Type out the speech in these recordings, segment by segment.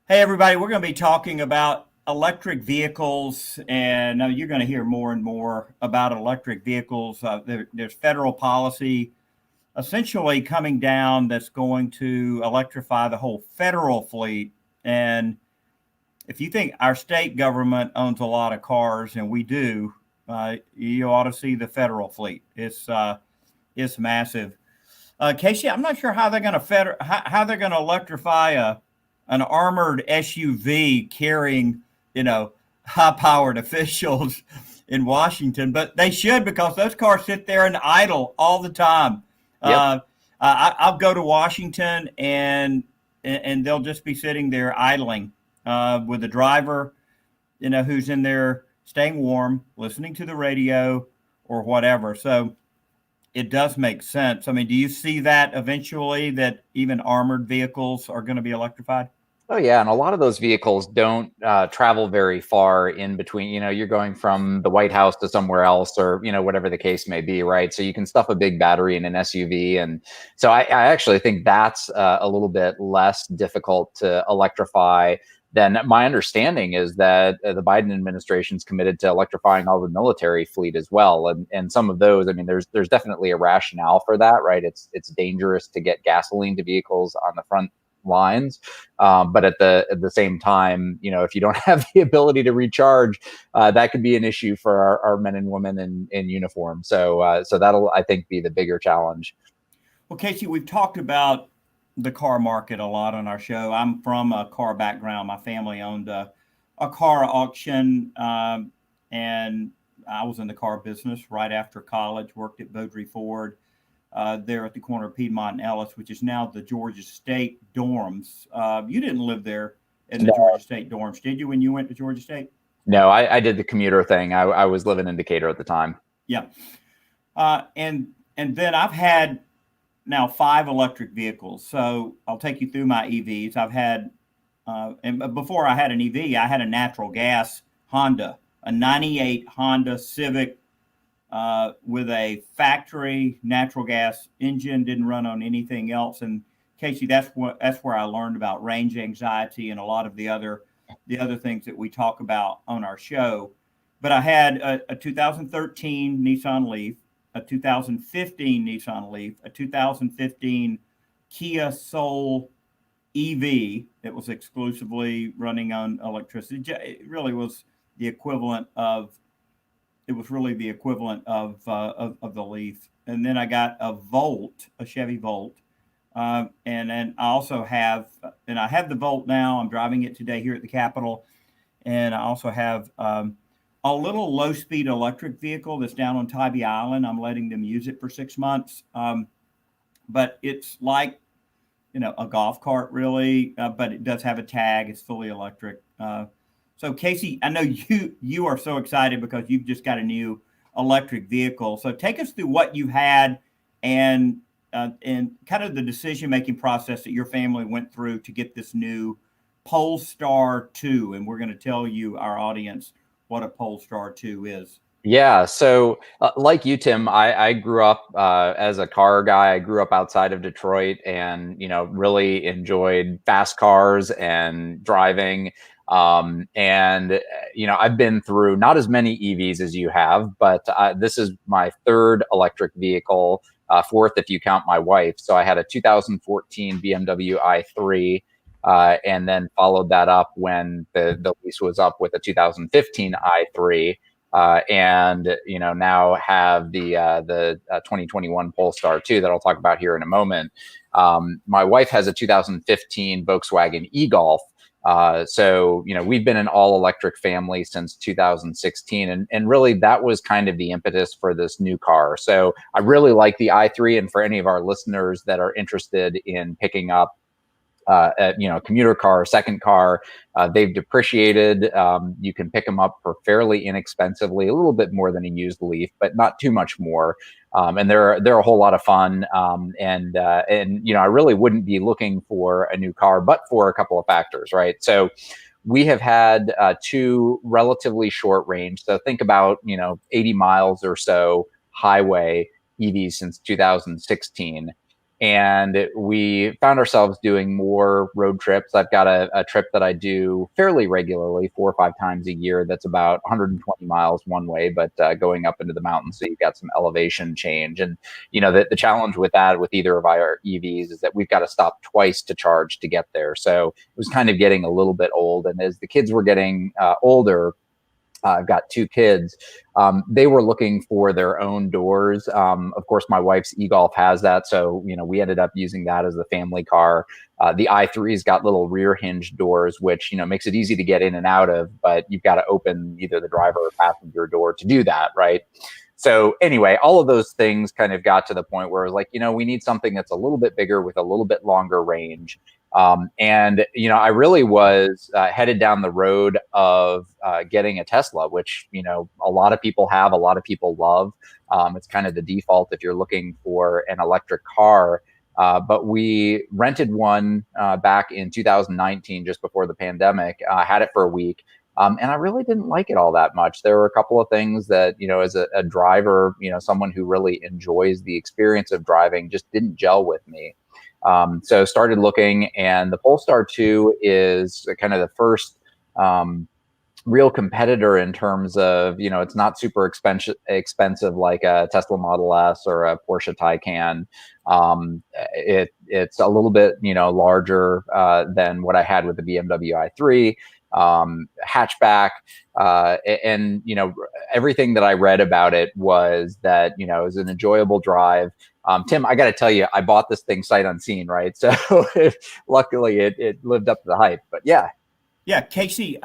Hey, everybody, we're going to be talking about electric vehicles, and you're going to hear more and more about electric vehicles. There's federal policy essentially coming down that's going to electrify the whole federal fleet. And if you think our state government owns a lot of cars, and we do, you ought to see the federal fleet. It's massive. Casey, I'm not sure how they're going to how they're going to electrify an armored SUV carrying, high-powered officials in Washington, but they should because those cars sit there and idle all the time. Yep. I'll go to Washington and they'll just be sitting there idling with a driver, who's in there staying warm, listening to the radio or whatever. So it does make sense. I mean, do you see that eventually that even armored vehicles are going to be electrified? Oh, yeah. And a lot of those vehicles don't travel very far in between. You're going from the White House to somewhere else or, whatever the case may be, right? So you can stuff a big battery in an SUV. And so I actually think that's a little bit less difficult to electrify. Then my understanding is that the Biden administration is committed to electrifying all the military fleet as well, and some of those. I mean, there's definitely a rationale for that, right? It's dangerous to get gasoline to vehicles on the front lines, but at the same time, if you don't have the ability to recharge, that could be an issue for our men and women in uniform. So that'll, I think, be the bigger challenge. Well, Casey, we've talked about the car market a lot on our show. I'm from a car background. My family owned a car auction, and I was in the car business right after college, worked at Beaudry Ford there at the corner of Piedmont and Ellis, which is now the Georgia State dorms. You didn't live there in the No, Georgia State dorms, did you, when you went to Georgia State? no, I did the commuter thing. I was living in Decatur at the time. Yeah. And then I've had now 5 electric vehicles. So I'll take you through my EVs. I've had, and before I had an EV, I had a natural gas Honda, a '98 Honda Civic with a factory natural gas engine. Didn't run on anything else. And Casey, that's where I learned about range anxiety and a lot of the other things that we talk about on our show. But I had a 2013 Nissan Leaf, a 2015 Nissan Leaf, a 2015 Kia Soul EV that was exclusively running on electricity. The equivalent of it was really the equivalent of the Leaf. And then I got a Volt, a Chevy Volt, and then I have the Volt now. I'm driving it today here at the Capitol, and I also have a little low speed electric vehicle that's down on Tybee Island. I'm letting them use it for 6 months. But it's like, a golf cart really, but it does have a tag. It's fully electric. So Casey, I know you are so excited because you've just got a new electric vehicle. So take us through what you had and kind of the decision making process that your family went through to get this new Polestar 2. And we're going to tell you, our audience, what a Polestar 2 is. Yeah. So, like you, Tim, I grew up as a car guy. I grew up outside of Detroit and, really enjoyed fast cars and driving. I've been through not as many EVs as you have, but this is my third electric vehicle, fourth if you count my wife. So I had a 2014 BMW i3. And then followed that up when the lease was up with a 2015 i3. Now have the 2021 Polestar 2 that I'll talk about here in a moment. My wife has a 2015 Volkswagen e-Golf. We've been an all electric family since 2016. And really that was kind of the impetus for this new car. So I really like the i3. And for any of our listeners that are interested in picking up commuter car, second car, they've depreciated. You can pick them up for fairly inexpensively, a little bit more than a used Leaf, but not too much more. And they're a whole lot of fun. I really wouldn't be looking for a new car, but for a couple of factors, right? So we have had two relatively short range. So think about 80 miles or so highway EVs since 2016. And we found ourselves doing more road trips. I've got a trip that I do fairly regularly, 4 or 5 times a year. That's about 120 miles one way, but going up into the mountains, so you've got some elevation change. And the challenge with that, with either of our EVs, is that we've got to stop twice to charge to get there. So it was kind of getting a little bit old. And as the kids were getting older, I've got 2 kids. They were looking for their own doors. Of course, my wife's e-Golf has that, so we ended up using that as the family car. The i3's got little rear hinge doors, which makes it easy to get in and out of, but you've got to open either the driver or passenger door to do that, right? So anyway, all of those things kind of got to the point where it was like, we need something that's a little bit bigger with a little bit longer range. And I really was headed down the road of getting a Tesla, which a lot of people have, a lot of people love. It's kind of the default if you're looking for an electric car. But we rented one back in 2019, just before the pandemic. Had it for a week. And I really didn't like it all that much. There were a couple of things that, as a driver, someone who really enjoys the experience of driving, just didn't gel with me. So started looking, and the Polestar 2 is kind of the first real competitor in terms of, it's not super expensive like a Tesla Model S or a Porsche Taycan. It's a little bit, larger than what I had with the BMW i3. Hatchback, and everything that I read about it was that it was an enjoyable drive. Tim, I got to tell you, I bought this thing sight unseen, right? So luckily it lived up to the hype. But yeah. Casey,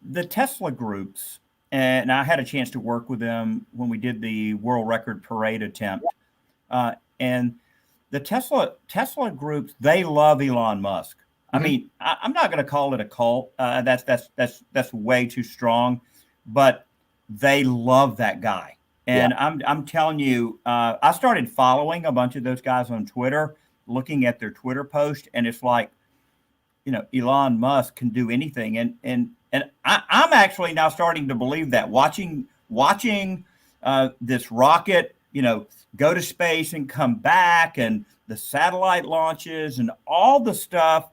the Tesla groups, and I had a chance to work with them when we did the world record parade attempt, and the Tesla groups, they love Elon Musk. I mean, I'm not going to call it a cult. That's way too strong, but they love that guy. And I'm telling you, I started following a bunch of those guys on Twitter, looking at their Twitter post, and it's like, Elon Musk can do anything. And I'm actually now starting to believe that, watching this rocket, go to space and come back, and the satellite launches and all the stuff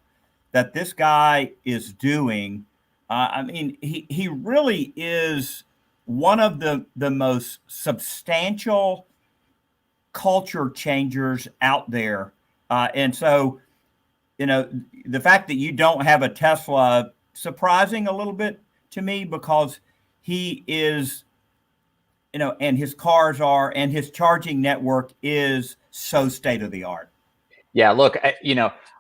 that this guy is doing. I mean, he really is one of the most substantial culture changers out there. And so, the fact that you don't have a Tesla, surprising a little bit to me, because he is, and his cars are, and his charging network is so state of the art. Yeah, look,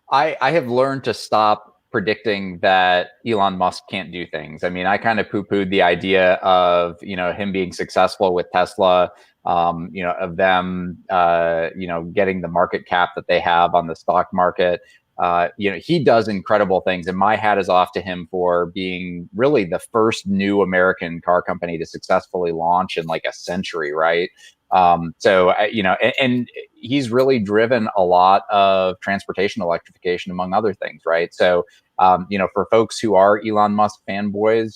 I have learned to stop predicting that Elon Musk can't do things. I mean, I kind of poo-pooed the idea of, him being successful with Tesla, of them, getting the market cap that they have on the stock market. He does incredible things, and my hat is off to him for being really the first new American car company to successfully launch in like a century, right? So and he's really driven a lot of transportation electrification, among other things, right? So for folks who are Elon Musk fanboys,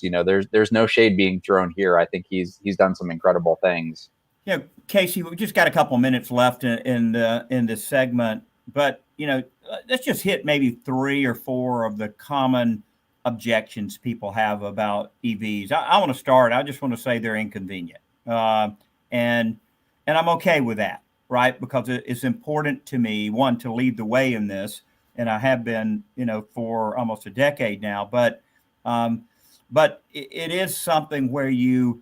there's no shade being thrown here. I think he's done some incredible things. Yeah, Casey, we just got a couple minutes left in this segment, but let's just hit maybe 3 or 4 of the common objections people have about EVs. I want to start. I just want to say they're inconvenient, and I'm okay with that, right? Because it's important to me, one, to lead the way in this, and I have been, for almost a decade now. But it is something where you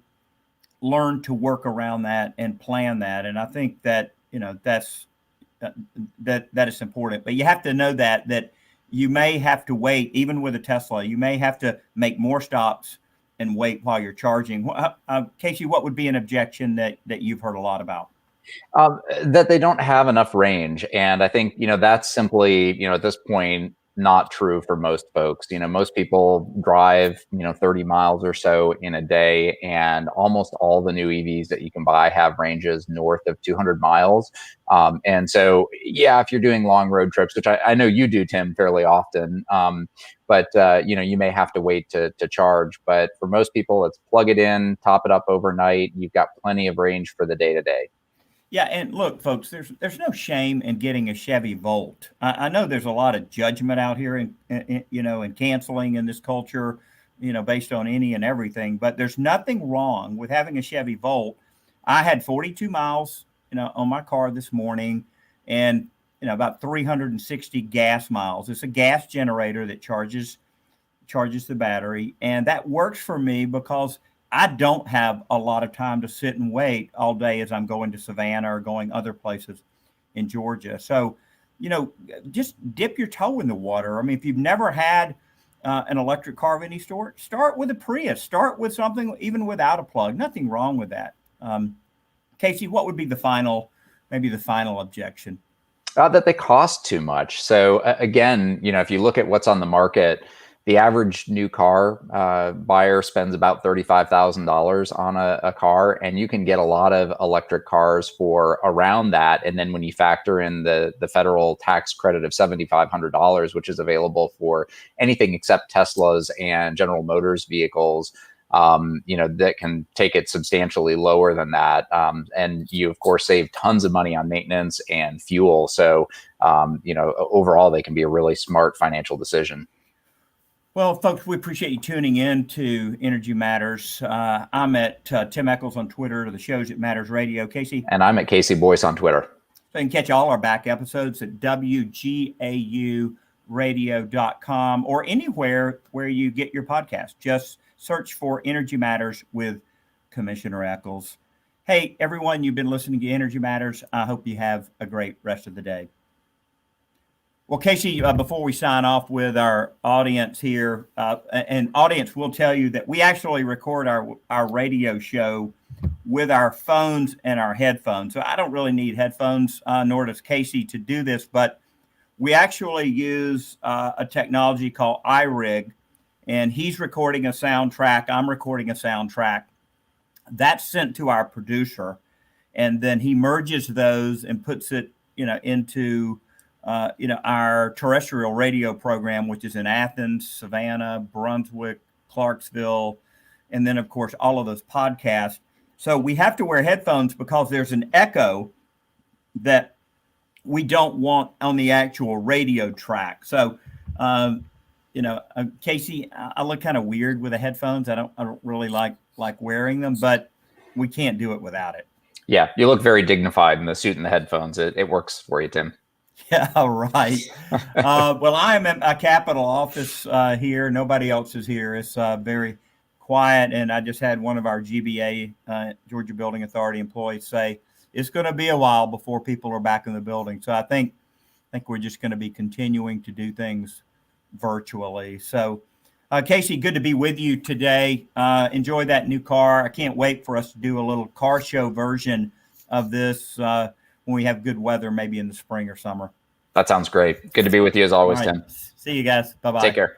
learn to work around that and plan that, and I think that that is important. But you have to know that you may have to wait, even with a Tesla. You may have to make more stops and wait while you're charging. Casey, what would be an objection that you've heard a lot about? That they don't have enough range. And I think, that's simply, at this point, not true for most folks. Most people drive, 30 miles or so in a day, and almost all the new EVs that you can buy have ranges north of 200 miles. And so, yeah, if you're doing long road trips, which I know you do, Tim, fairly often, but you may have to wait to charge. But for most people, it's plug it in, top it up overnight. You've got plenty of range for the day to day. Yeah, and look, folks, there's no shame in getting a Chevy Volt. I know there's a lot of judgment out here, and canceling in this culture, based on any and everything. But there's nothing wrong with having a Chevy Volt. I had 42 miles, on my car this morning, and about 360 gas miles. It's a gas generator that charges the battery, and that works for me because I don't have a lot of time to sit and wait all day as I'm going to Savannah or going other places in Georgia. So, just dip your toe in the water. I mean, if you've never had an electric car of any sort, start with a Prius. Start with something even without a plug. Nothing wrong with that. Casey, what would be maybe the final objection? That they cost too much. So again, if you look at what's on the market, the average new car buyer spends about $35,000 on a car, and you can get a lot of electric cars for around that. And then when you factor in the federal tax credit of $7,500, which is available for anything except Teslas and General Motors vehicles, that can take it substantially lower than that. And you, of course, save tons of money on maintenance and fuel. So, overall, they can be a really smart financial decision. Well, folks, we appreciate you tuning in to Energy Matters. I'm at Tim Eccles on Twitter. The show's at Matters Radio. Casey? And I'm at Casey Boyce on Twitter. So you can catch all our back episodes at WGAUradio.com or anywhere where you get your podcast. Just search for Energy Matters with Commissioner Eccles. Hey, everyone, you've been listening to Energy Matters. I hope you have a great rest of the day. Well, Casey, before we sign off with our audience here, and audience will tell you that we actually record our radio show with our phones and our headphones. So I don't really need headphones, nor does Casey, to do this, but we actually use a technology called iRig, and he's recording a soundtrack. I'm recording a soundtrack. That's sent to our producer, and then he merges those and puts it, into our terrestrial radio program, which is in Athens, Savannah, Brunswick, Clarksville, and then, of course, all of those podcasts. So we have to wear headphones because there's an echo that we don't want on the actual radio track. So, Casey, I look kind of weird with the headphones. I don't really like wearing them, but we can't do it without it. Yeah, you look very dignified in the suit and the headphones. It works for you, Tim. Yeah, right. Well, I am at a Capitol office here. Nobody else is here. It's very quiet, and I just had one of our GBA, Georgia Building Authority employees, say it's going to be a while before people are back in the building. So I think we're just going to be continuing to do things virtually. So, Casey, good to be with you today. Enjoy that new car. I can't wait for us to do a little car show version of this when we have good weather, maybe in the spring or summer. That sounds great. Good to be with you as always, Tim. See you guys. Bye-bye. Take care.